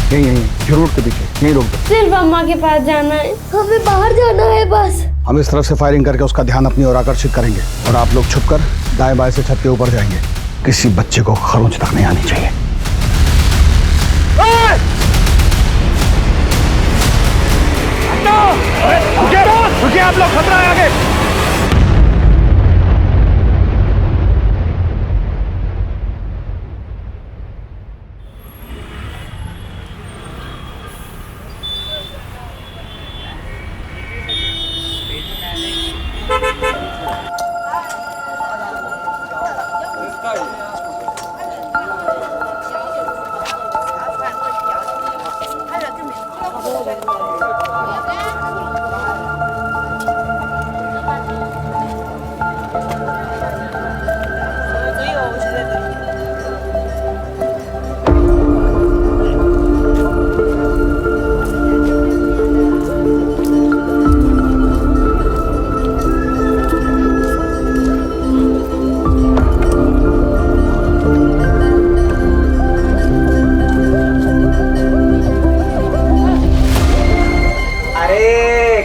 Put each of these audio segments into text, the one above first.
यहीं यहीं जरूर के पीछे, यहीं रोक दो। सिर्फ अम्मा के पास जाना है, हमें बाहर जाना है बस। हम इस तरफ से फायरिंग करके उसका ध्यान अपनी ओर आकर्षित करेंगे और आप लोग छुपकर दाएं बाएं से छत के ऊपर जाएंगे। किसी बच्चे को खरोंच तक नहीं आनी चाहिए। रुकिए आप लोग, खतरा है आगे।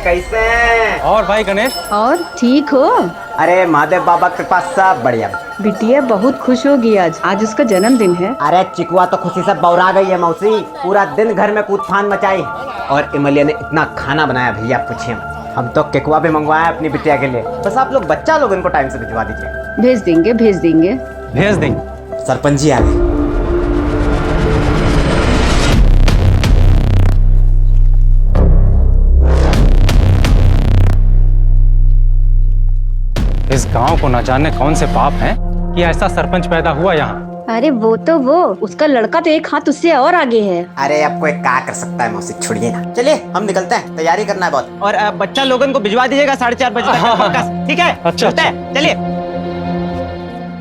कैसे हैं? और भाई गणेश? और ठीक हो? अरे महादेव बाबा के पास सब बढ़िया। बिटिया बहुत खुश होगी आज उसका जन्मदिन है। अरे चिकुआ तो खुशी से बौरा गई है मौसी, पूरा दिन घर में कूद फान मचाई। और इमलिया ने इतना खाना बनाया भैया पूछिए। हम तो केकुआ भी मंगवाया अपनी बिटिया के लिए। बस आप लोग बच्चा लोग इनको टाइम से भिजवा दीजिए। भेज देंगे भेज देंगे। सरपंच जी आ गए। इस गांव को न जाने कौन से पाप हैं कि ऐसा सरपंच पैदा हुआ यहाँ। अरे वो उसका लड़का तो एक हाथ उससे और आगे है। अरे अब कोई क्या कर सकता है मौसी, छोड़िए ना। चलिए हम निकलते हैं, तैयारी करना है बहुत। और बच्चा लोगन को भिजवा दीजिएगा 4:30 बजे तक। ठीक है? अच्छा। चलिए।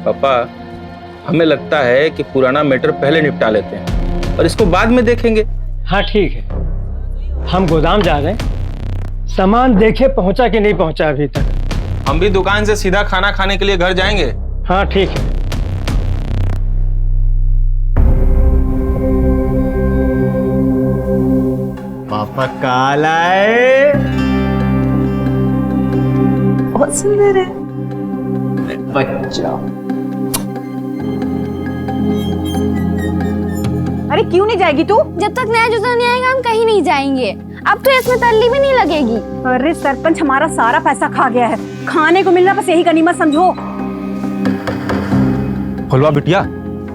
पापा, हमें लगता है कि पुराना मैटर पहले निपटा लेते हैं और इसको बाद में देखेंगे। हाँ ठीक है, हम गोदाम जा रहे हैं। सामान देखे पहुंचा कि नहीं पहुंचा अभी तक। हम भी दुकान से सीधा खाना खाने के लिए घर जाएंगे। हाँ ठीक है। पापा काल आए। बहुत सुंदर है बच्चा। अरे क्यों नहीं जाएगी तू? जब तक नया जूता नहीं आएगा हम कहीं नहीं जाएंगे। अब तो इसमें तल्ली भी नहीं लगेगी। अरे सरपंच हमारा सारा पैसा खा गया है, खाने को मिलना बस यही गनीमत समझो। फुलवा बिटिया,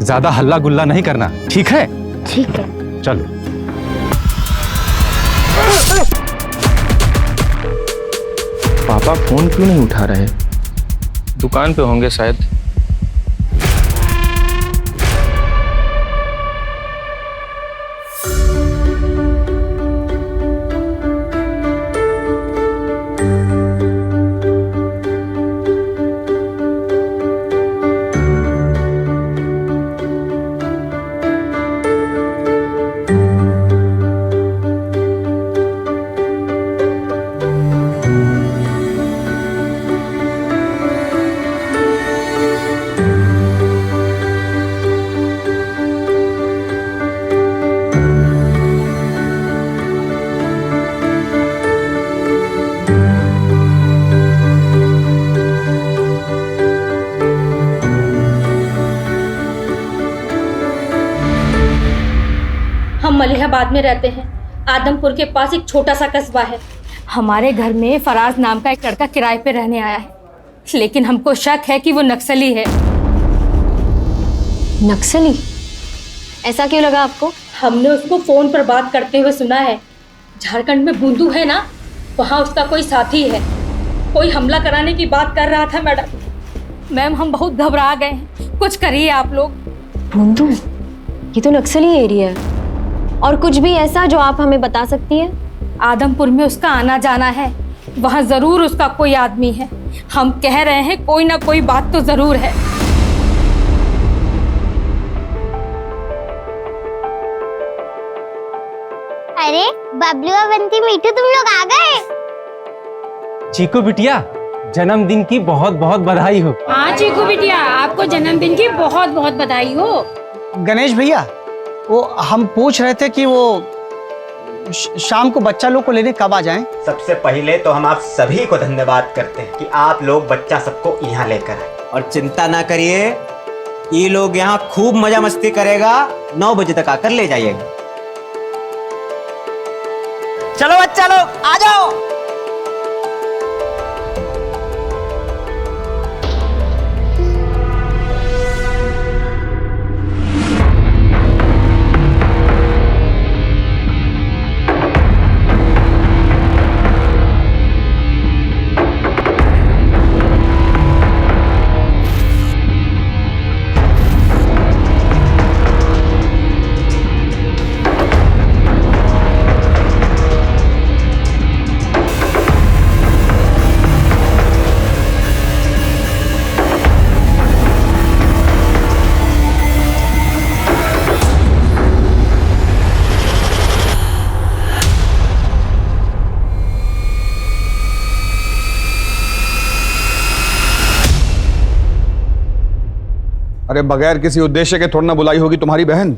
ज्यादा हल्ला गुल्ला नहीं करना, ठीक है? ठीक है। चलो। पापा फोन क्यों नहीं उठा रहे? दुकान पे होंगे शायद। हम मलिहाबाद में रहते हैं। आदमपुर के पास एक छोटा सा कस्बा है। हमारे घर में फराज नाम का एक लड़का किराए पे रहने आया है, लेकिन हमको शक है कि वो नक्सली है। नक्सली? ऐसा क्यों लगा आपको? हमने उसको फोन पर बात करते हुए सुना है। झारखंड में बूंदू है ना, वहाँ उसका कोई साथी है। कोई हमला कराने की बात कर रहा था मैडम। मैम हम बहुत घबरा गए हैं, कुछ करिए आप लोग। बूंदू? ये तो नक्सली एरिया है। और कुछ भी ऐसा जो आप हमें बता सकती है? आदमपुर में उसका आना जाना है, वहाँ जरूर उसका कोई आदमी है। हम कह रहे हैं कोई ना कोई बात तो जरूर है। अरे बबलू और बंटी मीठू, तुम लोग आ गए। चीकू बिटिया, जन्मदिन की बहुत बहुत बधाई हो। हाँ चीकू बिटिया, आपको जन्मदिन की बहुत बहुत बधाई हो। गणेश भैया, वो हम पूछ रहे थे कि वो शाम को बच्चा लोग को लेने कब आ जाएं? सबसे पहले तो हम आप सभी को धन्यवाद करते हैं कि आप लोग बच्चा सबको यहाँ लेकर आए। और चिंता ना करिए, ये लोग यहाँ खूब मजा मस्ती करेगा, 9 बजे तक आकर ले जाइएगा। चलो बच्चा लोग आ जाओ। अरे बगैर किसी उद्देश्य के थोड़ा ना बुलाई होगी तुम्हारी बहन।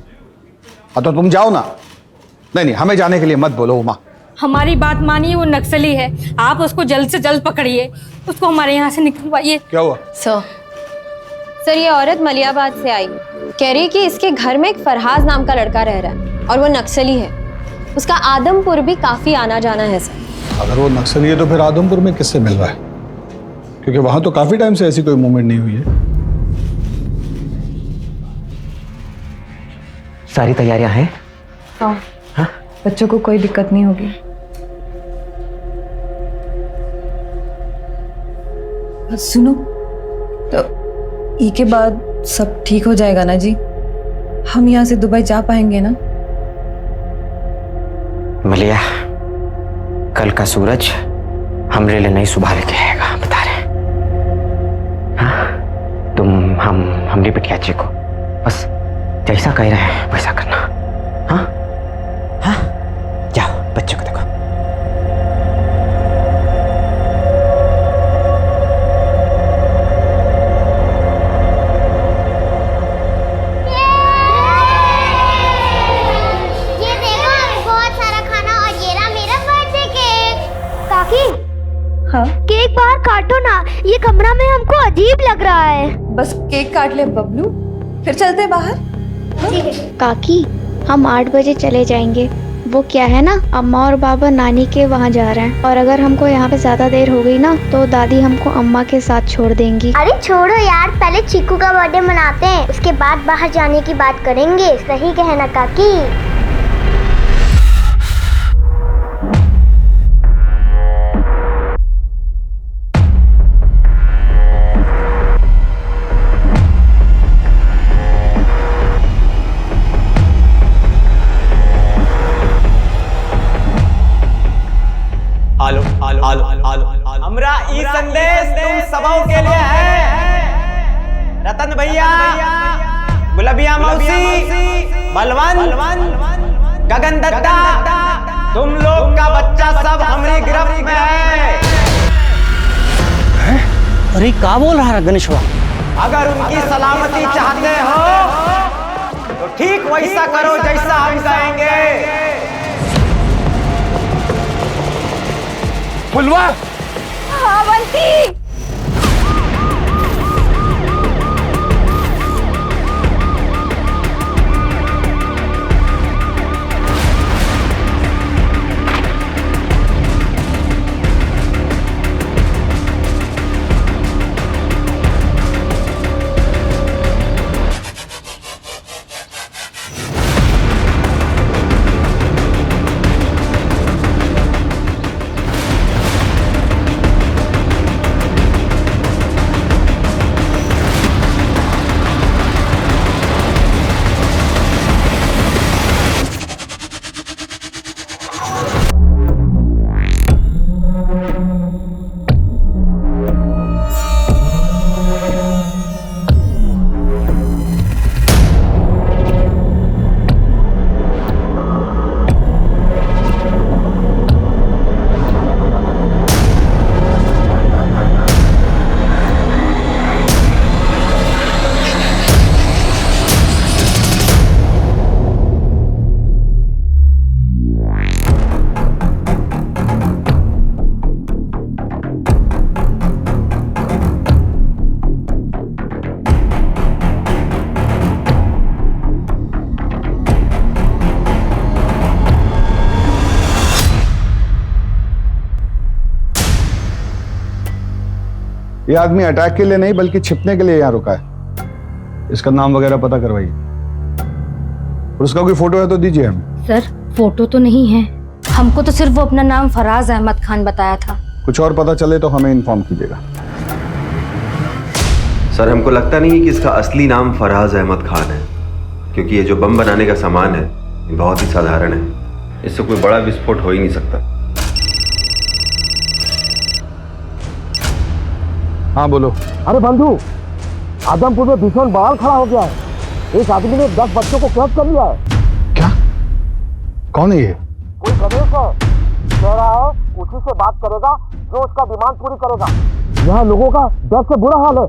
तो तुम जाओ ना। नहीं नहीं, हमें जाने के लिए मत बोलो उमा। हमारी बात मानिए, वो नक्सली है, आप उसको जल्द से जल्द पकड़िए, उसको हमारे यहाँ से निकलवाइए। क्या हुआ? सर ये औरत मलियाबाद से आई, कह रही कि इसके घर में एक फरहाज नाम का लड़का रह रहा है और वो नक्सली है। उसका आदमपुर भी काफी आना जाना है सर। अगर वो नक्सली है तो फिर आदमपुर में किससे मिल रहा है? क्योंकि वहां तो काफी टाइम से ऐसी कोई मूवमेंट नहीं हुई है। सारी तैयारियां हैं? हाँ, बच्चों को कोई दिक्कत नहीं होगी। सुनो तो ई के बाद सब ठीक हो जाएगा ना जी? हम यहाँ से दुबई जा पाएंगे ना? मलिया, कल का सूरज हमरे लिए नई सुबह लेके आएगा, बता रहे। हाँ, तुम हमरी बिटिया जी को बस जैसा कह रहे हैं वैसा करना। हाँ हाँ, जाओ बच्चों को देखो। ये देखो, बहुत सारा खाना और ये रहा मेरा बर्थडे केक। काकी, हाँ केक बाहर काटो ना, ये कमरा में हमको अजीब लग रहा है। बस केक काट ले बबलू, फिर चलते बाहर। काकी, हम 8 बजे चले जाएंगे। वो क्या है ना, अम्मा और बाबा नानी के वहाँ जा रहे हैं, और अगर हमको यहाँ पे ज्यादा देर हो गई ना तो दादी हमको अम्मा के साथ छोड़ देंगी। अरे छोड़ो यार, पहले चीकू का बर्थडे मनाते हैं, उसके बाद बाहर जाने की बात करेंगे। सही कहना काकी। हमरा ई संदेश तुम सबों के लिए है। रतन भैया, गुलबिया मौसी, बलवन, गगन दत्ता, तुम लोग का बच्चा सब हमारी गिरफ्त में है। अरे क्या बोल रहा है गणेशवा? अगर उनकी सलामती चाहते हो तो ठीक वैसा करो जैसा हम कहेंगे। फुलवा, अवंती, ये आदमी अटैक के लिए नहीं बल्कि छिपने के लिए यहाँ रुका है। इसका नाम वगैरह पता करवाइए और उसका कोई फोटो है तो दीजिए हमें। सर फोटो तो नहीं है, हमको तो सिर्फ वो अपना नाम फराज अहमद खान बताया था। कुछ और पता चले तो हमें इन्फॉर्म कीजिएगा। सर हमको लगता नहीं है कि इसका असली नाम फराज अहमद खान है, क्योंकि ये जो बम बनाने का सामान है ये बहुत ही साधारण है, इससे कोई बड़ा विस्फोट हो ही नहीं सकता। हाँ बोलो। अरे बंधु, आदमपुर में भीषण बवाल खड़ा हो गया है। एक आदमी ने 10 बच्चों को कैद कर लिया है। क्या? कौन है ये? कोई गणेश है, कह रहा है उसी से बात करेगा जो उसका डिमांड पूरी करेगा। यहाँ लोगों का डर से बुरा हाल है।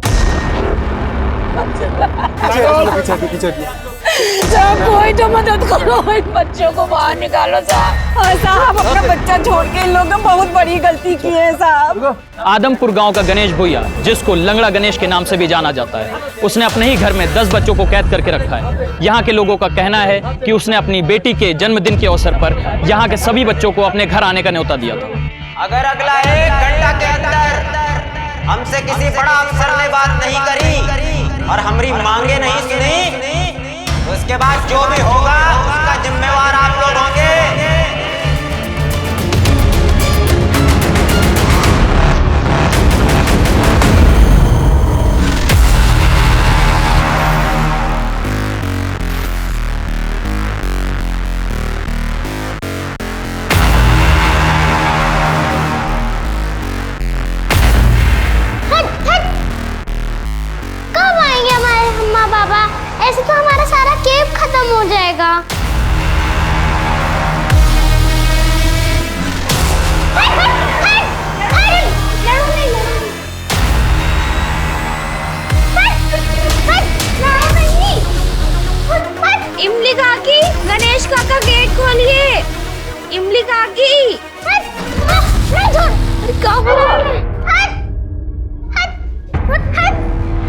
कोई तो मदद करो, इन बच्चों को बाहर निकालो साहब। साहब अपना बच्चा छोड़ के इन लोगों ने बहुत बड़ी गलती की है साहब। आदमपुर गांव का गणेश भुइया, जिसको लंगड़ा गणेश के नाम से भी जाना जाता है, उसने अपने ही घर में 10 बच्चों को कैद करके रखा है। यहाँ के लोगों का कहना है कि उसने अपनी बेटी के जन्मदिन के अवसर पर यहाँ के सभी बच्चों को अपने घर आने का न्योता दिया था। अगर अगला 1 घंटा के अंदर हमसे किसी बड़ा अफसर ने बात नहीं करी और हमारी मांगे नहीं सुनी, तो उसके बाद जो भी होगा उसका जिम्मेवार आप लोग होंगे। कब आएंगे हमारे अम्मा बाबा? ऐसे तो हमारा सारा केप खत्म हो जाएगा। इमली काकी, गणेश काका गेट खोलिए। इमली काकी, क्या हुआ?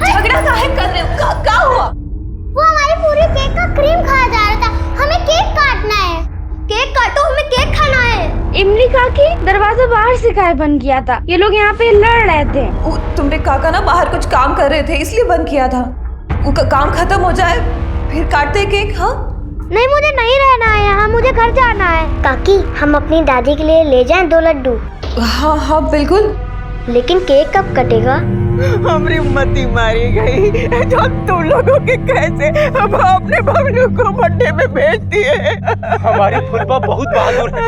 झगड़ा काहे कर रहे हो? क्या हुआ? वो हमारी पूरी केक का क्रीम खाया जा रहा था। हमें केक काटना है। केक काटो, हमें केक खाना है। इमली काकी, दरवाजा बाहर से काहे बंद किया था? ये लोग यहाँ पे लड़ रहे थे। तुम्हारे काका ना बाहर कुछ काम कर रहे थे इसलिए बंद किया था। उनका काम खत्म हो जाए फिर काटते केक। हाँ नहीं, मुझे नहीं रहना है यहाँ, मुझे घर जाना है। काकी, हम अपनी दादी के लिए ले जाएं 2 लड्डू? हाँ हाँ बिल्कुल। लेकिन केक कब कटेगा? हमारी मती मारी गई जो तुम लोगों के कैसे अब अपने बबलू को बर्थडे में भेज दिए। हमारी फुलपा बहुत बहादुर है,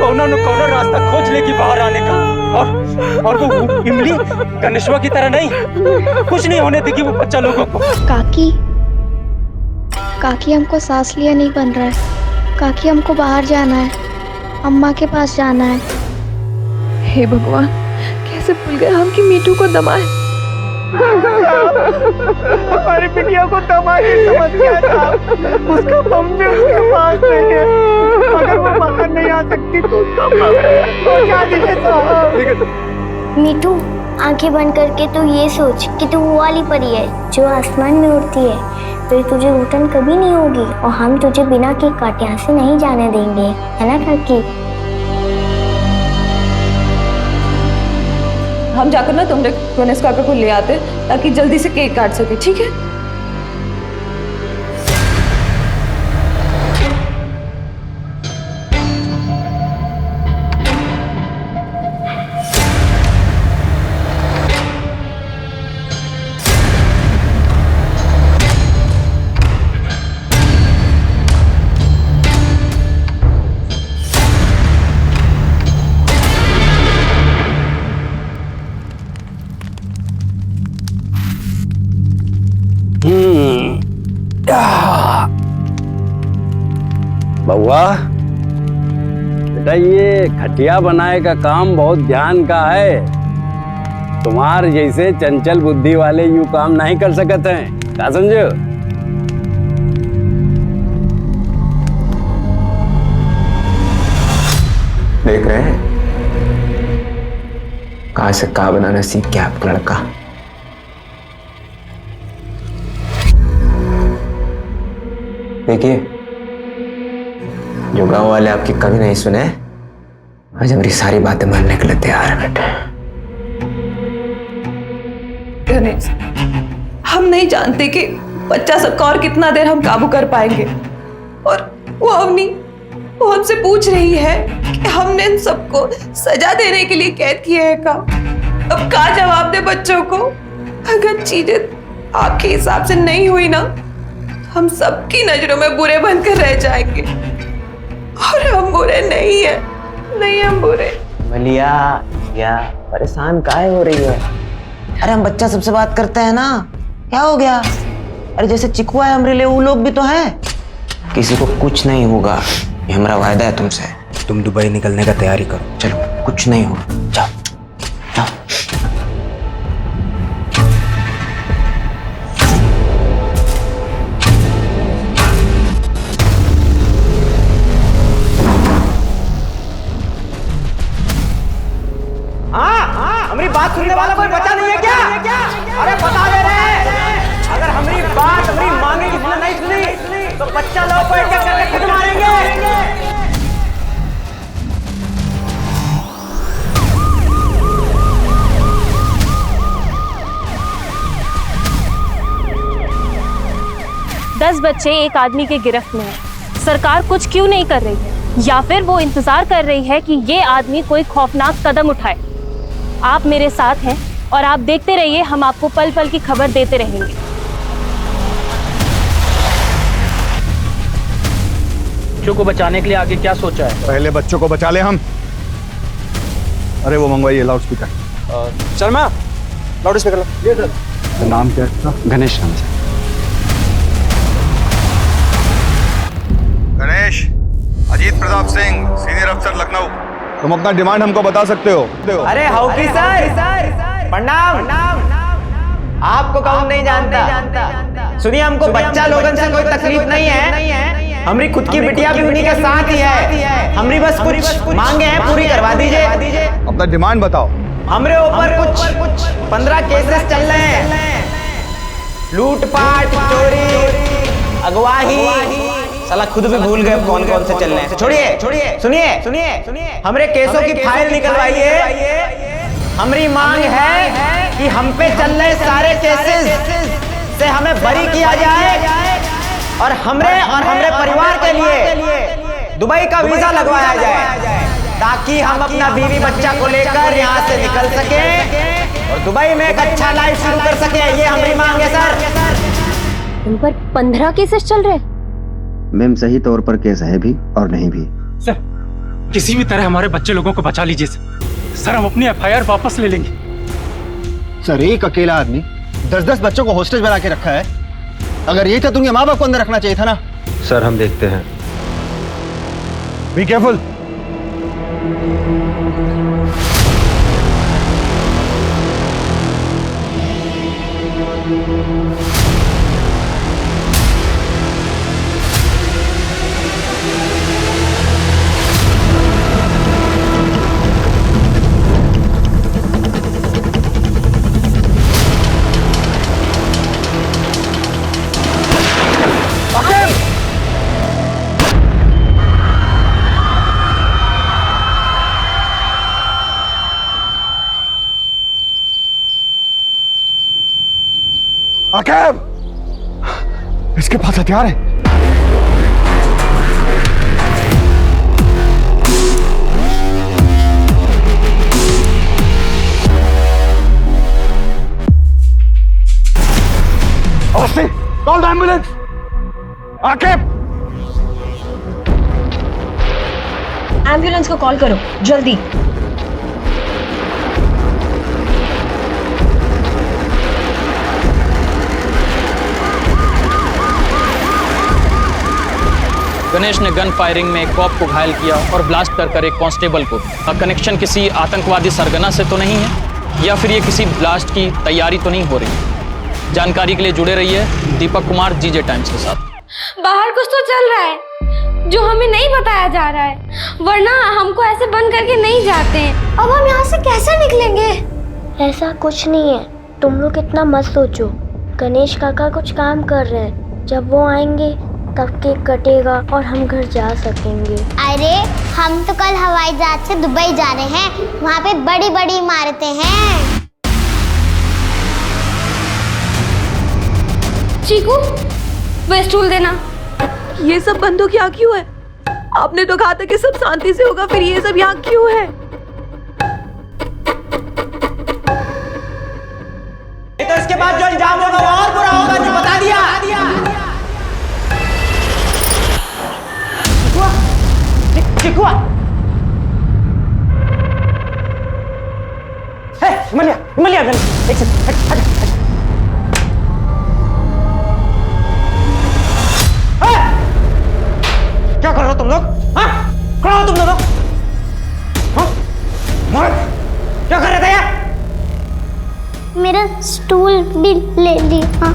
कौनो न कौनो रास्ता खोज लेगी बाहर आने का। और वो इमली गणेशवा की तरह नहीं, कुछ नहीं होने देगी वो बच्चा लोगों को। काकी, काकी हमको सांस लिया नहीं बन रहा है। काकी हमको बाहर जाना है, अम्मा के पास जाना है। हे भगवान, कैसे भूल गए हम कि मीठू को दमाए। हमारी बिटिया को दमाए समझ गया था। उसका बम भी उसके पास नहीं है। अगर वो बाहर नहीं आ सकती तो क्या दिखेगा? मीठू, आंखें बंद करके तू ये सोच कि तू वो वाली परी है जो आसमान में उड़ती है। फिर तुझे घुटन कभी नहीं होगी और हम तुझे बिना केक काटे यहाँ से नहीं जाने देंगे, है ना काकी? हम जाकर ना तुमने गणेश काका को ले आते ताकि जल्दी से केक काट सके, ठीक है? बउआ बेटा, ये खटिया बनाए का काम बहुत ध्यान का है। तुम्हार जैसे चंचल बुद्धि वाले यूं काम नहीं कर सकते हैं, क्या समझो? देख रहे हैं कहाँ से कहाँ बनाना सीख गया आपका लड़का। देखिए, जो गांव वाले आपकी कभी नहीं सुने, आज हमारी सारी बातें मानने के लिए तैयार है बेटे। गणेश, हम नहीं जानते कि बच्चा सबका और कितना देर हम काबू कर पाएंगे। और वो अवनी, वो हमसे पूछ रही है कि हमने इन सबको सजा देने के लिए कैद किया है का। अब क्या जवाब दे बच्चों को? अगर चीजें आपके हिसाब से नहीं हुई ना, हम सबकी नजरों में बुरे बनकर रह जाएंगे। और हम बुरे नहीं है, नहीं हम बुरे। मलिया या परेशान काहे हो रही है? अरे हम बच्चा सबसे बात करते हैं ना, क्या हो गया? अरे जैसे चिकुआ है हमरे लिए, वो लोग भी तो हैं। किसी को कुछ नहीं होगा, ये हमारा वायदा है तुमसे। तुम दुबई निकलने का तैयारी करो, चलो कुछ नहीं होगा, जाओ जाओ। हमारी बात सुनने वाला कोई बचा नहीं है क्या? अरे बता दे रहे, अगर हमारी बात हमारी मांगे किसी ने नहीं सुनी तो बच्चा लोग को एक एक करके खुद मारेंगे। दस बच्चे एक आदमी के गिरफ्त में हैं। सरकार कुछ क्यों नहीं कर रही है, या फिर वो इंतजार कर रही है कि ये आदमी कोई खौफनाक कदम उठाए। आप मेरे साथ हैं और आप देखते रहिए, हम आपको पल पल की खबर देते रहेंगे। बच्चों को बचाने के लिए आगे क्या सोचा है? पहले बच्चों को बचा ले हम। अरे वो मंगवाइए loudspeaker. Sharma, loudspeaker लो। नाम क्या है इसका? गणेश नाम से। गणेश, अजीत प्रताप सिंह, सीनियर अफसर लखनऊ। तुम अपना डिमांड हमको बता सकते हो। अरे हाउकी सर, प्रणाम। आपको कौन नहीं जानता? सुनिए, हमको बच्चा लोगन से कोई तकलीफ नहीं है। हमारी खुद की बिटिया भी उन्हीं के साथ ही है। हमारी बस कुछ मांगे हैं, पूरी करवा दीजिए। अपना डिमांड बताओ। हमरे ऊपर कुछ 15 केसेस चल रहे हैं, लूटपाट, चोरी, अगवाही। साला खुद भी भूल गए कौन कौन से चल रहे हैं। छोड़िए, सुनिए, हमरे केसों की फाइल निकलवाइए। हमारी मांग है कि हम पे चल रहे सारे केसेस से हमें बरी किया जाए और हमरे परिवार के लिए दुबई का वीजा लगवाया जाए, ताकि हम अपना बीवी बच्चा को लेकर यहाँ से निकल सके और दुबई में एक अच्छा लाइफ शुरू कर सके। ये हमारी मांग है सर। उन पर 15 केसेस चल रहे हैं। मैम, सही तौर पर केस है भी और नहीं भी। सर, किसी भी तरह हमारे बच्चे लोगों को बचा लीजिए सर। हम अपनी FIR वापस ले लेंगे। सर, एक अकेला आदमी 10-10 बच्चों को हॉस्टेज बना के रखा है। अगर यही था तो उनके माँ बाप को अंदर रखना चाहिए था ना। सर, हम देखते हैं। Be careful. आकिब, इसके पास हथियार है। Awasthi, call the ambulance. Aqib, ambulance को कॉल करो जल्दी। गणेश ने गन फायरिंग में एक कॉप को घायल किया और ब्लास्ट कर एक कांस्टेबल को। कनेक्शन किसी आतंकवादी सरगना से तो नहीं है, या फिर ये किसी ब्लास्ट की तैयारी तो नहीं हो रही? जानकारी के लिए जुड़े रहिए दीपक कुमार जीजे टाइम्स के साथ। बाहर कुछ तो चल रहा है जो हमें नहीं बताया जा रहा है, वरना हमको ऐसे बंद करके नहीं जाते हैं। अब हम यहाँ से कैसे निकलेंगे? ऐसा कुछ नहीं है, तुम लोग इतना मत सोचो। गणेश काका कुछ काम कर रहे हैं, जब वो आएंगे तब केक कटेगा और हम घर जा सकेंगे। अरे हम तो कल हवाई जहाज से दुबई जा रहे हैं, वहाँ पे बड़ी बड़ी इमारतें हैं। चीकू वो स्टूल देना। ये सब बंदूक यहाँ क्यों है? आपने तो कहा था कि सब शांति से होगा, फिर ये सब यहाँ क्यों है? तो इसके बाद जो अंजाम होगा वो और बुरा होगा, जो बता दिया। चिकुआ, हिमालय, एक सेकंड, हट। क्या कर रहे हो तुम लोग? हाँ, खड़ा हो तुम लोग। हाँ, क्या कर रहे थे यार? मेरा स्टूल भी ले लिया।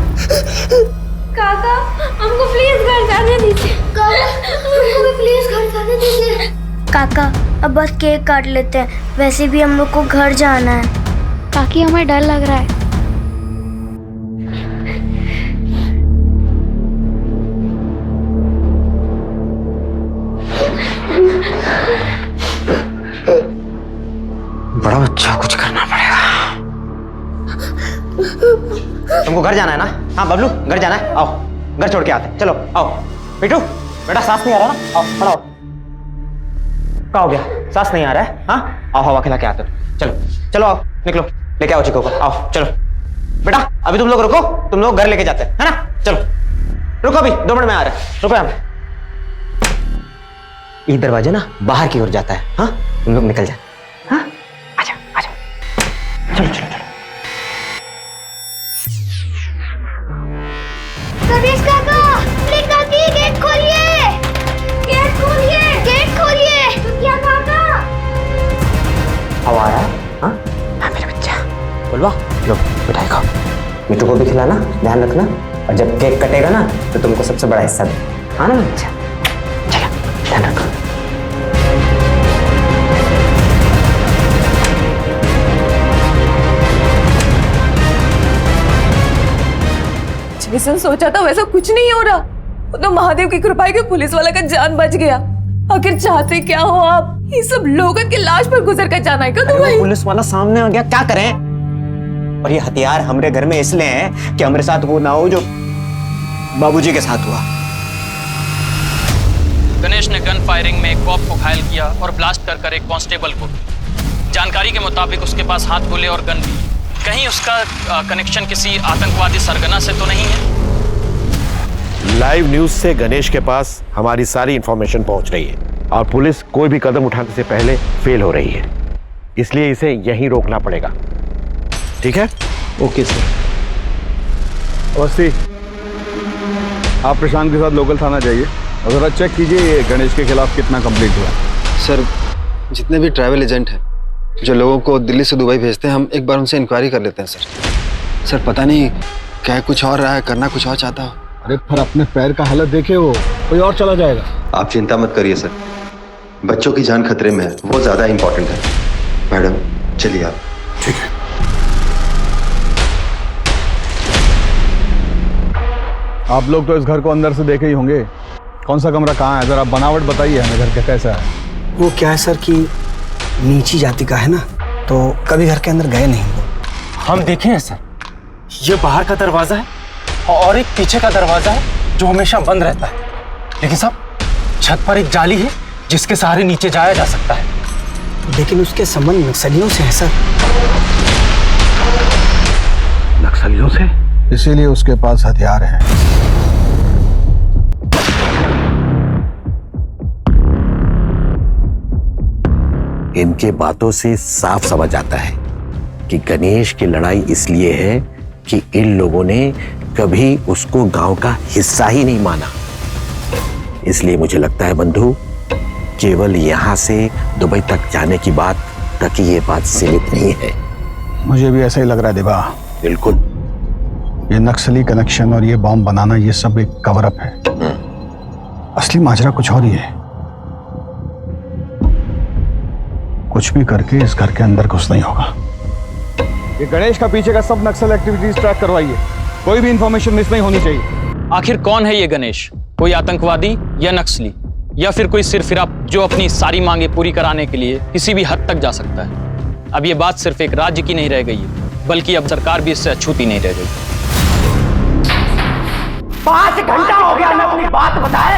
काका हमको प्लीज घर जाने दीजिए। काका हमको भी प्लीज घर जाने दीजिए। काका अब बस केक काट लेते हैं, वैसे भी हम लोग को घर जाना है। काकी हमें डर लग रहा है। बड़ा बच्चा, कुछ करना पड़ेगा। तुमको घर जाना है ना? हाँ बबलू, घर जाना है, आओ घर छोड़ के आते हैं। चलो आओ। बिट्टू बेटा, सांस नहीं आ रहा ना? आओ खड़ा हो। क्या हो गया? सांस नहीं आ रहा है? हाँ आओ, हवा खिला के आते हो। चलो चलो आओ, निकलो, लेके आओ चिको को। आओ चलो बेटा, अभी तुम लोग रुको, तुम लोग घर लेके जाते हैं, है ना? चलो रुको, अभी 2 मिनट में आ रहे हैं, रुको यहाँ पे। ये दरवाजा ना बाहर की ओर जाता है। हाँ तुम लोग निकल जाए। हाँ आजा आजा, चलो चलो चलो। गणेश काका, प्लीज काकी गेट खोलिए, गेट खोलिए, गेट खोलिए। क्या काका? हवा आ रहा है? हाँ हाँ मेरे बच्चा, बोलवा लो मिठाई खाओ, मिट्टू को भी खिलाना, ध्यान रखना, और जब केक कटेगा ना तो तुमको सबसे बड़ा हिस्सा दे। हाँ ना बच्चा, चलो ध्यान रखो। जैसा सोचा था वैसा कुछ नहीं हो रहा। वो तो महादेव की कृपा है कि पुलिस वाला का जान बच गया। आखिर चाहते क्या हो आप? ये सब लोगों की लाश पर गुजर कर जाना है क्या तुम्हें? पुलिस वाला सामने आ गया, क्या करें? और ये हथियार हमारे घर में इसलिए है कि हमारे साथ वो ना हो जो बाबूजी के साथ हुआ। गणेश ने गन फायरिंग में एक कॉप को घायल किया और ब्लास्ट कर एक कांस्टेबल को। जानकारी के मुताबिक उसके पास हाथ गोले और गन भी। कहीं उसका कनेक्शन किसी आतंकवादी सरगना से तो नहीं है? लाइव न्यूज से गणेश के पास हमारी सारी इंफॉर्मेशन पहुंच रही है और पुलिस कोई भी कदम उठाने से पहले फेल हो रही है, इसलिए इसे यहीं रोकना पड़ेगा। ठीक है? Okay sir. अवस्थी, आप प्रशांत के साथ लोकल थाना जाइए और जरा चेक कीजिए गणेश के खिलाफ कितना कंप्लीट हुआ। सर, जितने भी ट्रैवल एजेंट हैं जो लोगों को दिल्ली से दुबई भेजते हैं, हम एक बार उनसे इंक्वायरी कर लेते हैं सर। सर पता नहीं कह कुछ और रहा है, करना कुछ और चाहता हो। अरे पर अपने पैर का हालत देखे, वो कोई और चला जाएगा। आप चिंता मत करिए सर, बच्चों की जान खतरे में है, वो ज्यादा इंपॉर्टेंट है। मैडम चलिए आप। ठीक है। आप लोग तो इस घर को अंदर से देखे ही होंगे, कौन सा कमरा कहाँ है, जरा बनावट बताइए हमें घर का कैसा है। वो क्या है सर कि नीची जाति का है ना, तो कभी घर के अंदर गए नहीं वो। हम देखे हैं सर, ये बाहर का दरवाजा है और एक पीछे का दरवाजा है जो हमेशा बंद रहता है, लेकिन साहब छत पर एक जाली है जिसके सहारे नीचे जाया जा सकता है। लेकिन उसके संबंध नक्सलियों से है सर। नक्सलियों से? इसीलिए उसके पास हथियार है। इनके बातों से साफ समझ आता है कि गणेश की लड़ाई इसलिए है कि इन लोगों ने कभी उसको गांव का हिस्सा ही नहीं माना। इसलिए मुझे लगता है बंधु, केवल यहां से दुबई तक जाने की बात तक ही ये बात सीमित नहीं है। मुझे भी ऐसा ही लग रहा है देवा। बिल्कुल। ये नक्सली कनेक्शन और ये बॉम्ब बनाना, ये सब एक कवर अप है। असली माजरा कुछ और ही है। कुछ भी करके इस घर के अंदर घुस नहीं होगा। ये गणेश का पीछे का सब नक्सल एक्टिविटीज ट्रैक करवाइए, कोई भी इंफॉर्मेशन मिस नहीं होनी चाहिए। आखिर कौन है ये गणेश? कोई आतंकवादी या नक्सली, या फिर कोई सिरफिरा जो अपनी सारी मांगे पूरी कराने के लिए किसी भी हद तक जा सकता है? अब ये बात सिर्फ एक राज्य की नहीं रह गई है, बल्कि अब सरकार भी इससे अछूती नहीं रह गई। 5 घंटा हो गया मैं अपनी बात बताए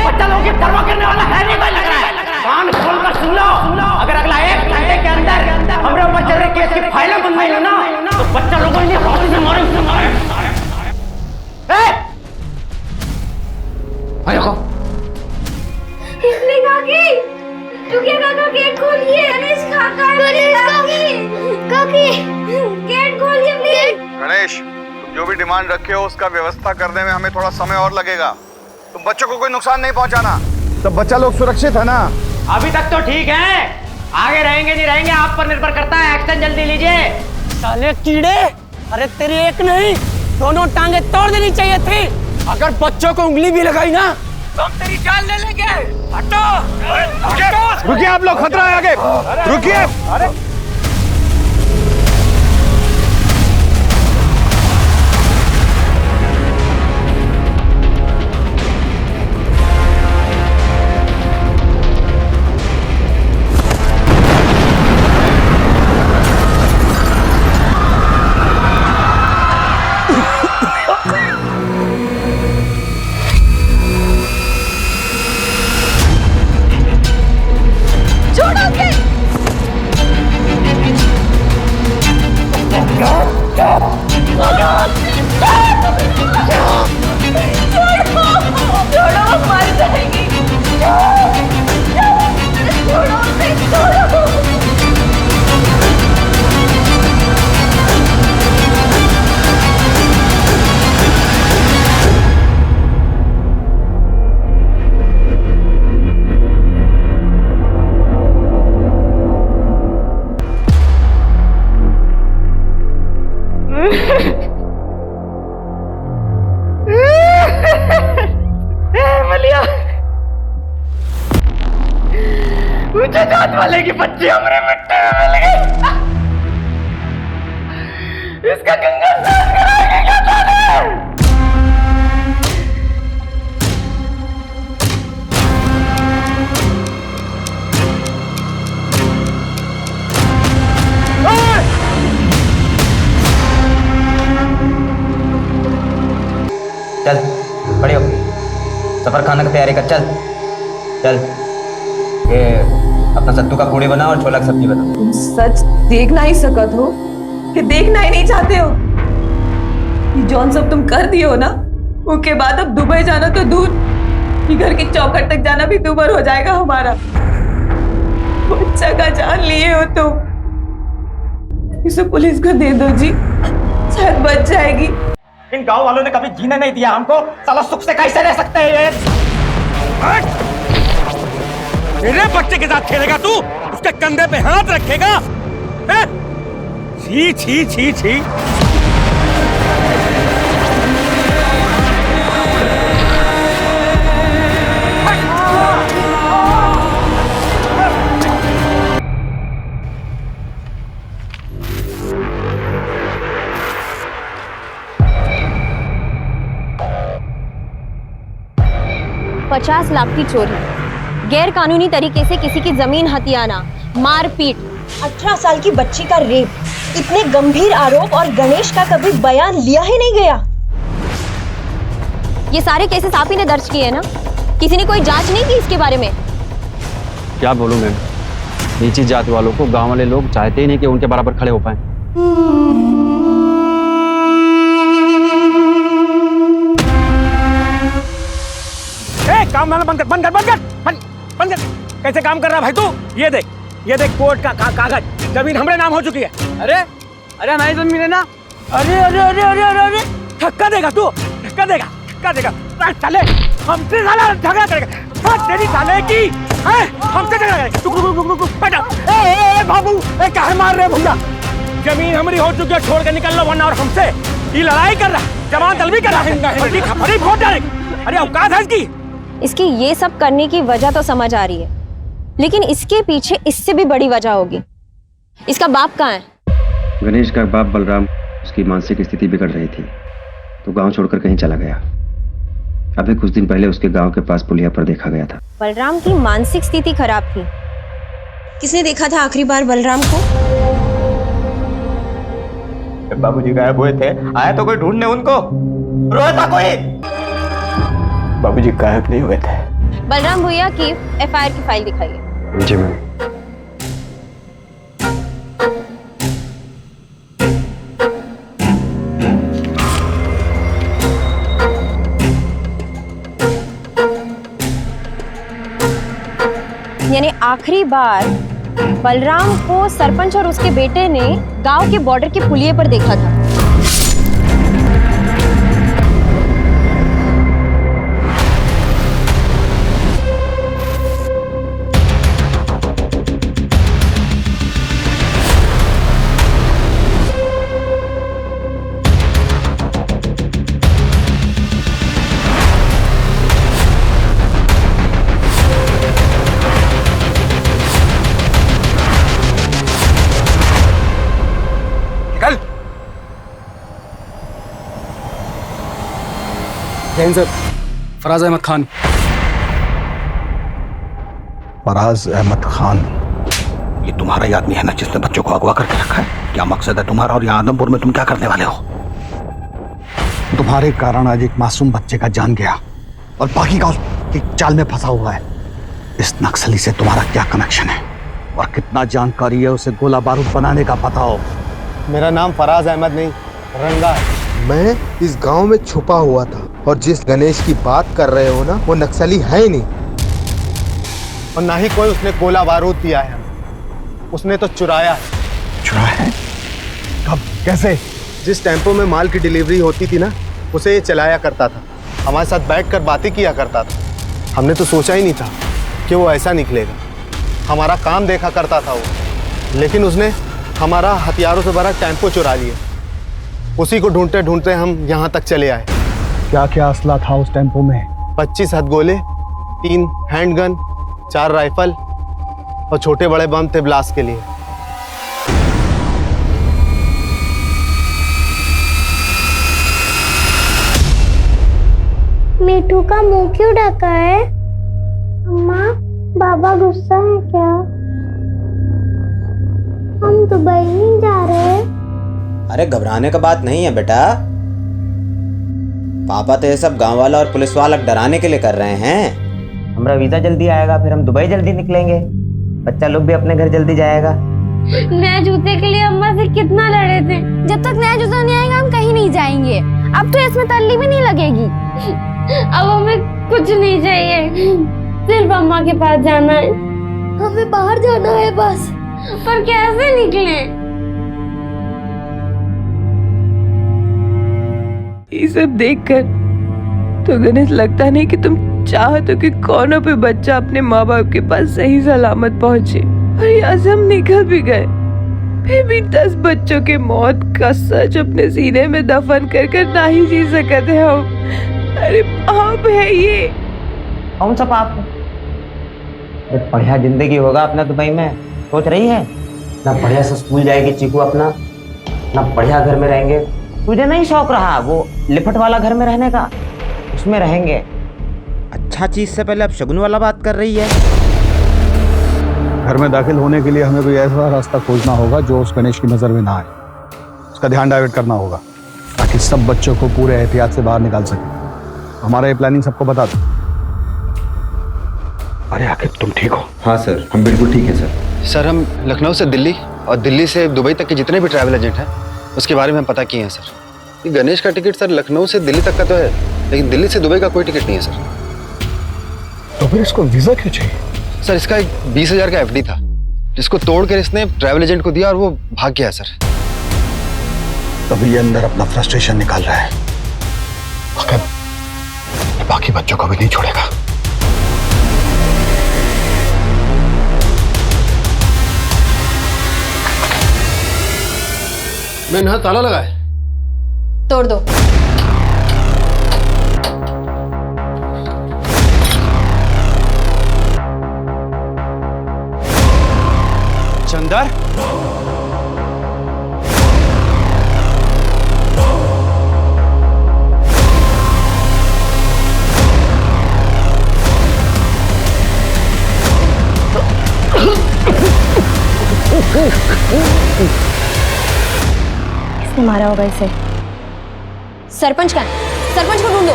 बच्चा लोगों की परवाह करने वाला है नहीं कोई लग रहा है। कान खोल कर सुन लो, अगर अगला 1 घंटे के अंदर हमरे ऊपर चल रहे केस की फाइलें बंद नहीं ना तो बच्चा लोगों ने हॉस्पिटल से मारे। देखो इसलिए काकी, टुकिया काका गेट खोलिए। गणेश काका, काकी गेट खोलिए प्लीज। गणेश, तुम जो भी डिमांड रखे हो उसका व्यवस्था करने में हमें थोड़ा समय और लगेगा। तुम बच्चों को कोई नुकसान नहीं पहुंचाना। सब बच्चा लोग सुरक्षित है ना? अभी तक तो ठीक है, आगे रहेंगे नहीं रहेंगे आप पर निर्भर करता है। एक्शन जल्दी लीजिए। साले कीड़े, अरे तेरी एक नहीं दोनों टांगे तोड़ देनी चाहिए थी। अगर बच्चों को उंगली भी लगाई ना तो हम तेरी जान ले लेंगे। हटो। रुकिए आप लोग, खतरा है आगे, रुकिए। ऊंचे जात वाले की बच्ची हमारे मिट्टी में मिल गई। इसका गंगा स्नान कराएंगे क्या ताने? चल खड़े हो, सफर खाना की तैयारी कर। चल चल, ये अपना सत्तू का पूड़ी बनाओ और छोला की सब्जी बनाओ। तुम सच देख ना ही सकत हो कि देखना ही नहीं चाहते हो? ये जौन सब तुम कर दिए हो ना, उसके बाद अब दुबई जाना तो दूर, ये घर की चौखट तक जाना भी दूभर हो जाएगा हमारा। बच्चा का जान लिए हो तुम, इसे पुलिस को दे दो जी, शायद बच जाएगी। इन गांव वालों ने कभी जीने नहीं दिया हमको, साला सुख से कैसे रह सकते हैं ये? मेरे बच्चे के साथ खेलेगा तू? उसके कंधे पे हाथ रखेगा? हैं? छी छी छी छी। $50 लाख की चोरी, गैर कानूनी तरीके से किसी की जमीन हथियाना, मारपीट, 18 साल की बच्ची का रेप, इतने गंभीर आरोप और गणेश का कभी बयान लिया ही नहीं गया। ये सारे केसेस आप ही ने दर्ज किए हैं ना? किसी ने कोई जांच नहीं की इसके बारे में? क्या बोलूं मैं, नीची जात वालों को गांव वाले लोग चाहते ही नहीं कि उनके बराबर खड़े हो पाए। काम वाला बंद कर, बंद कर, बंद कर, बंद कर। कैसे काम कर रहा है भाई तू? ये देख कोर्ट का कागज, जमीन हमरे नाम हो चुकी है। अरे अरे हमारी जमीन है ना। अरे अरे अरे अरे अरे अरे धक्का देगा तू, धक्का देगा, धक्का देगा। चले हमसे साला झगड़ा करेगा, तेरी साले की है, हमसे झगड़ा करेगा। रुक बेटा, ए बाबू, काहे मार रहे भैया? जमीन हमारी हो चुकी है, छोड़ के निकल लो वरना और हमसे ये लड़ाई कर रहा, जवान तलबी कर रहा है, वोट डालेगा। अरे औकात है इसकी। इसकी ये सब करने की वजह तो समझ आ रही है, लेकिन इसके पीछे इससे भी बड़ी वजह होगी। इसका बाप कहाँ है? गणेश का बाप बलराम, उसकी मानसिक स्थिति बिगड़ रही थी तो गांव छोड़कर कहीं चला गया। अभी कुछ दिन पहले उसके गांव के पास पुलिया पर देखा गया था। बलराम की मानसिक स्थिति खराब थी। किसने देखा था आखिरी बार बलराम को? बाबूजी गायब हुए थे, आया तो कोई ढूंढने उनको? रोया था कोई? बाबूजी गायब नहीं हुए थे। बलराम भैया की एफआईआर की फाइल दिखाइए। जी मैम। यानी आखिरी बार बलराम को सरपंच और उसके बेटे ने गांव के बॉर्डर के पुलिये पर देखा था। सर, फराज अहमद खान। फराज अहमद खान, ये तुम्हारा ही आदमी है ना जिसने बच्चों को अगवा करके रखा है? क्या मकसद है तुम्हारा और यहाँ आदमपुर में तुम क्या करने वाले हो? तुम्हारे कारण आज एक मासूम बच्चे का जान गया और बाकी का उसकी चाल में फंसा हुआ है। इस नक्सली से तुम्हारा क्या कनेक्शन है और कितना जानकारी है उसे गोला बारूद बनाने का पता हो? मेरा नाम फराज अहमद नहीं, रंगा है। मैं इस गांव में छुपा हुआ था और जिस गणेश की बात कर रहे हो ना, वो नक्सली है ही नहीं, और ना ही कोई उसने गोला बारूद दिया है, उसने तो चुराया है। चुराया है? कब, कैसे? जिस टेम्पो में माल की डिलीवरी होती थी ना, उसे ये चलाया करता था, हमारे साथ बैठकर बातें किया करता था। हमने तो सोचा ही नहीं था कि वो ऐसा निकलेगा। हमारा काम देखा करता था वो, लेकिन उसने हमारा हथियारों से भरा टेम्पो चुरा लिया। उसी को ढूंढते ढूंढते हम यहाँ तक चले आए। क्या क्या असला था उस टेम्पो में? 25 हथगोले, 3 हैंडगन, 4 राइफल और छोटे बड़े बम थे ब्लास्ट के लिए। मीठू का मुंह क्यों ढका है? अम्मा, बाबा गुस्सा है क्या? हम दुबई नहीं जा रहे। अरे घबराने का बात नहीं है बेटा, पापा तो ये सब गांव वाला और पुलिस वाला डराने के लिए कर रहे हैं। हमारा वीजा जल्दी आएगा, फिर हम दुबई जल्दी निकलेंगे, बच्चा लोग भी अपने घर जल्दी जाएगा। नए जूते के लिए अम्मा से कितना लड़े थे। जब तक नया जूता नहीं आएगा हम कहीं नहीं जाएंगे। अब तो इसमें तल्ली भी नहीं लगेगी। अब हमें कुछ नहीं चाहिए, सिर्फ अम्मा के पास जाना है। हमें बाहर जाना है बस, पर कैसे निकलें? ये सब देखकर तो गणेश लगता नहीं कि तुम चाहते कि कौनों पे बच्चा अपने माँ बाप के पास सही सलामत पहुंचे। और यहाँ से हम निकल भी गए, फिर भी 10 बच्चों के मौत का सच अपने सीने में दफन कर ना ही जी सकते हम। अरे पाप है ये। कौन सा पाप? बढ़िया जिंदगी होगा अपना दुबई में, सोच रही है ना? बढ़िया से स्कूल जाएगी चीकू अपना, ना बढ़िया घर में रहेंगे। तुझे नहीं शौक रहा वो लिपट वाला घर में रहने का? उसमें रहेंगे। अच्छा चीज से पहले अब शगुन वाला बात कर रही है। घर में दाखिल होने के लिए हमें कोई ऐसा रास्ता खोजना होगा जो उस गणेश की नजर में ना आए। उसका ध्यान डाइवर्ट करना होगा ताकि सब बच्चों को पूरे एहतियात से बाहर निकाल सके। हमारा ये प्लानिंग सबको बता दो। अरे आखिर तुम ठीक हो? हाँ सर, हम बिल्कुल ठीक है सर। सर, हम लखनऊ से दिल्ली और दिल्ली से दुबई तक के जितने भी ट्रैवल एजेंट हैं उसके बारे में हम पता किए हैं सर। ये गणेश का टिकट सर लखनऊ से दिल्ली तक का तो है, लेकिन दिल्ली से दुबई का कोई टिकट नहीं है सर। तो फिर इसको वीजा क्यों चाहिए? सर, इसका एक 20,000 का एफडी था जिसको तोड़कर इसने ट्रैवल एजेंट को दिया और वो भाग गया सर। तभी ये अंदर अपना फ्रस्ट्रेशन निकाल रहा है, मगर बाकी बच्चों को भी नहीं छोड़ेगा। मैंने यहाँ ताला लगाया। तोड़ दो। चंदर, किसने मारा होगा इसे? सरपंच का? सरपंच को ढूंढो।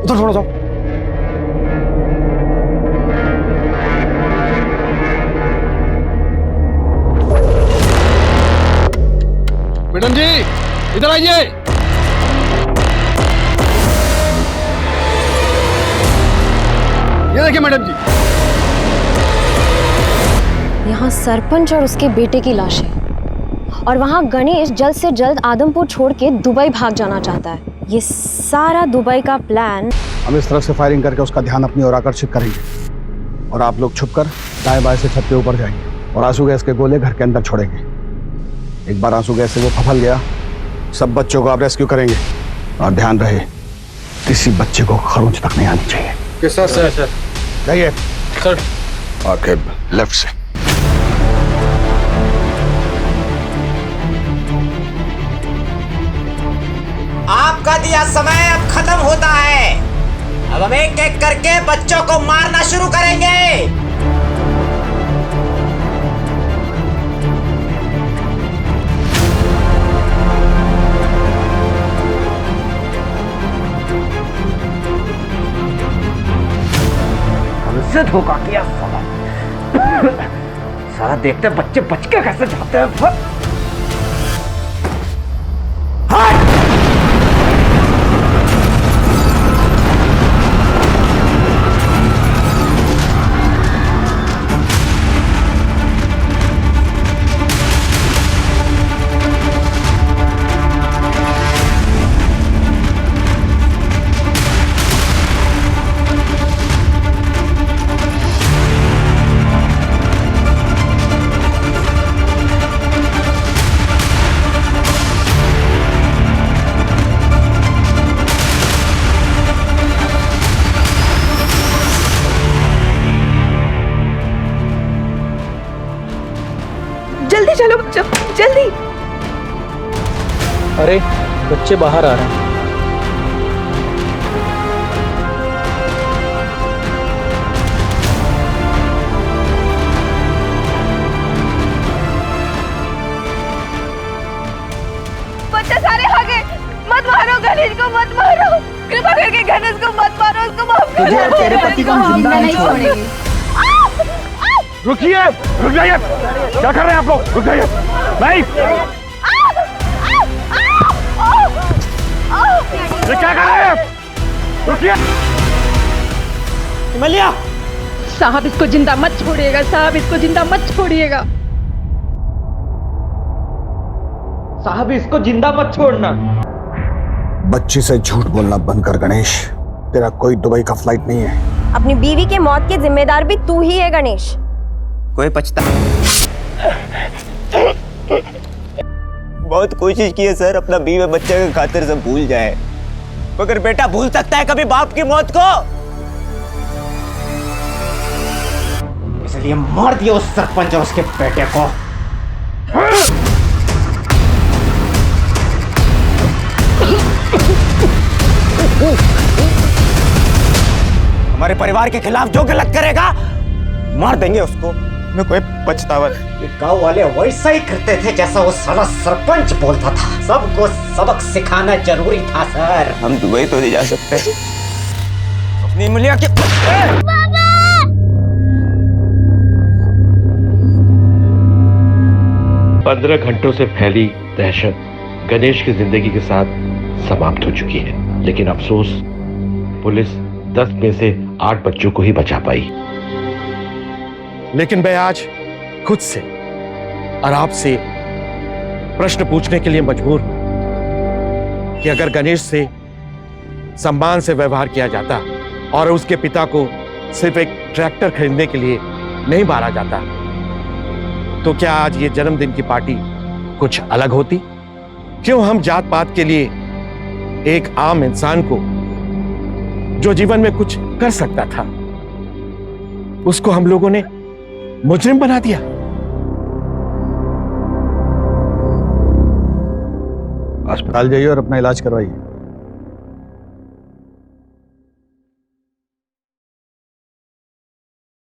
उधर थोड़ा जाओ। मैडम जी इधर आइए। ये देखिए मैडम जी, यहाँ सरपंच और उसके बेटे की लाश है और वहाँ गणेश जल्द से जल्द आदमपुर छोड़ के दुबई भाग जाना चाहता है। ये सारा दुबई का प्लान। हम इस तरफ से फायरिंग करके उसका ध्यान अपनी ओर आकर्षित करेंगे और आप लोग छुपकर दाएं बाएं से छत के ऊपर जाएंगे और आंसू गैस के गोले घर के अंदर छोड़ेंगे। एक बार आंसू गैस से वो फफल गया, सब बच्चों को आप रेस्क्यू करेंगे और ध्यान रहे किसी बच्चे को खरोंच तक नहीं आनी चाहिए। किस सर? जाइए सर। और फिर लेफ्ट से। आपका दिया समय अब खत्म होता है। अब हम एक एक करके बच्चों को मारना शुरू करेंगे। हमसे धोखा किया साला। साला देखते बच्चे बच के कैसे जाते हैं। जल्दी चलो बच्चों, जल्दी। अरे बच्चे बाहर आ रहे हैं। बच्चे सारे आ गए। मत मारो गणेश को, मत मारो। कृपा करके गणेश को मत मारो, उसको माफ कर दो। तेरे पति को हम जिंदा नहीं छोड़ेंगे। रुकिए, रुक जाइए। क्या कर रहे हैं आप लोग? रुक जाइए। नहीं, ये क्या कर रहे हैं? रुकिए। मलिया साहब, इसको जिंदा मत छोड़िएगा साहब, इसको जिंदा मत छोड़िएगा साहब, इसको जिंदा मत छोड़ना। बच्ची से झूठ बोलना बंद कर गणेश। तेरा कोई दुबई का फ्लाइट नहीं है। अपनी बीवी के मौत के जिम्मेदार भी तू ही है गणेश। कोई पछता बहुत कोशिश की है सर, अपना बीवी बच्चे के खातिर सब भूल जाए, मगर बेटा भूल सकता है कभी बाप की मौत को? इसलिए मार दिया उस सरपंच और उसके बेटे को। हमारे परिवार के खिलाफ जो गलत करेगा मार देंगे उसको। मैं कोई पछतावा नहीं। गांव वाले वैसा ही करते थे जैसा वो साला सरपंच बोलता था। सबको सबक सिखाना जरूरी था सर। हम दुबई तो नहीं जा सकते अपनी मुलिया के। 15 घंटों से फैली दहशत गणेश की जिंदगी के साथ समाप्त हो चुकी है, लेकिन अफसोस पुलिस 10 में से 8 बच्चों को ही बचा पाई। लेकिन मैं आज खुद से और आपसे प्रश्न पूछने के लिए मजबूर हूं कि अगर गणेश से सम्मान से व्यवहार किया जाता और उसके पिता को सिर्फ एक ट्रैक्टर खरीदने के लिए नहीं मारा जाता, तो क्या आज ये जन्मदिन की पार्टी कुछ अलग होती? क्यों हम जात पात के लिए एक आम इंसान को, जो जीवन में कुछ कर सकता था, उसको हम लोगों ने मुजरिम बना दिया? अस्पताल जाइए और अपना इलाज करवाइए।